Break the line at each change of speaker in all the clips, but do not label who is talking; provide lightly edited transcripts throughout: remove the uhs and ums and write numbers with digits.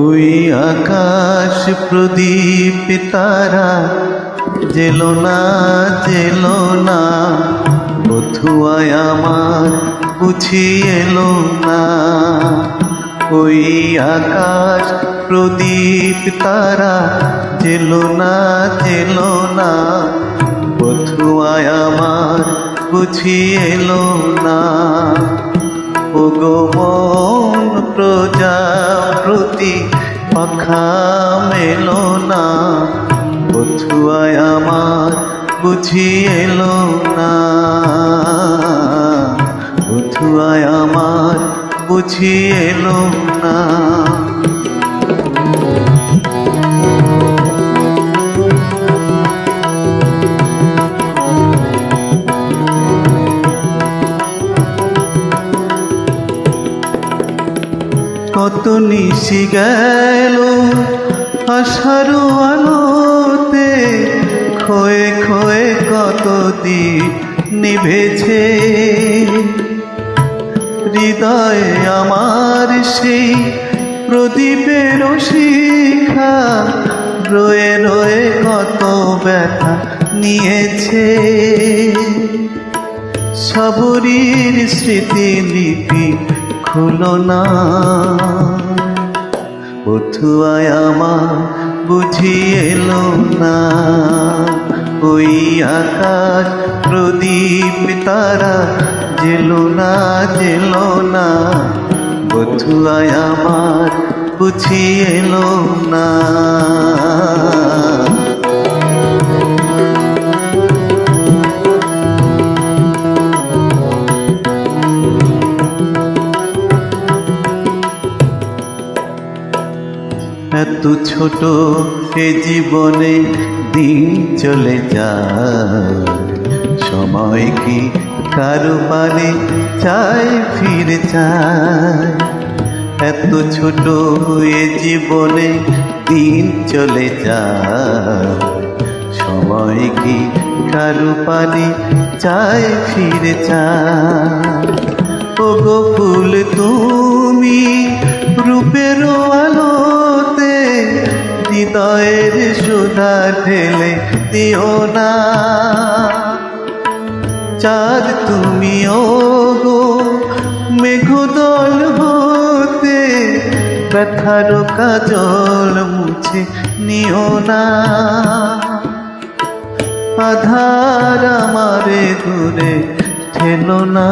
ওই আকাশ প্রদীপ তারা জেলো না জেলো না, বধুয়ায় আমার বুঝি এলো না। ওই আকাশ প্রদীপ তারা জেলো না জেলো না, বধুয়ায় আমার বুঝি এলো না। ওগো মন প্রজাপতি পাখা মেলো না, বধুয়ায় আমার বুঝি এলো না। বধুয়ায় আমার বুঝি এলো না। কত নিশি গেল আশার আলোতে, খয়ে খয়ে কত দ্বীপ নিভেছে। হৃদয়ে আমার সেই প্রদীপের শিখা রয়ে রয়ে কত ব্যথা নিয়েছে। সবরীর স্মৃতিলিপি খুলো না, বধুয়ায় আমার বুঝি এলো না। ওই আকাশ প্রদীপ তারা জেলো না জেলো না, বধুয়ায় আমার বুঝি এলো না। এত ছোট এ জীবনে দিন চলে যায়, সময় কি কারো পারে চায় ফিরে চায়। এত ছোট এ জীবনে দিন চলে যায়, সময় কি কারো পারে চায় ফিরে চায়। ওগো ফুল তুমি রূপের আলোতে, হৃদয়ের সুধা ঢেলে দিও না। চাঁদ তুমি ওগো মেঘদল হতে, ব্যথার কাজল মুছে নিও না। আধার আমারে দূরে ঠেলো না,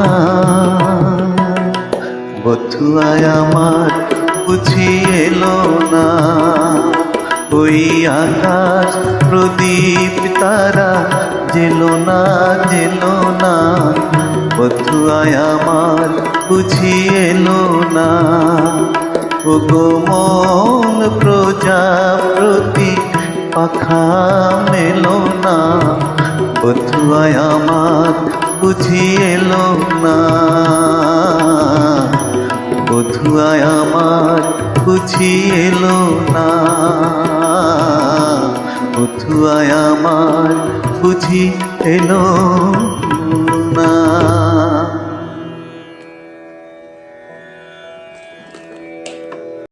বধুয়ায় আমার বুঝি এলো না। ওই আকাশ প্রদীপ তারা জেলো না জেলো না, বধুয়ায় আমার বুঝি এলো না। ওগো মন প্রজাপতি পাখা মেলো না, বধুয়ায় আমার বুঝি এলো না। বধুয়ায় আমার বুঝি এলো না, বধুয়ায় আমার বুঝি এলো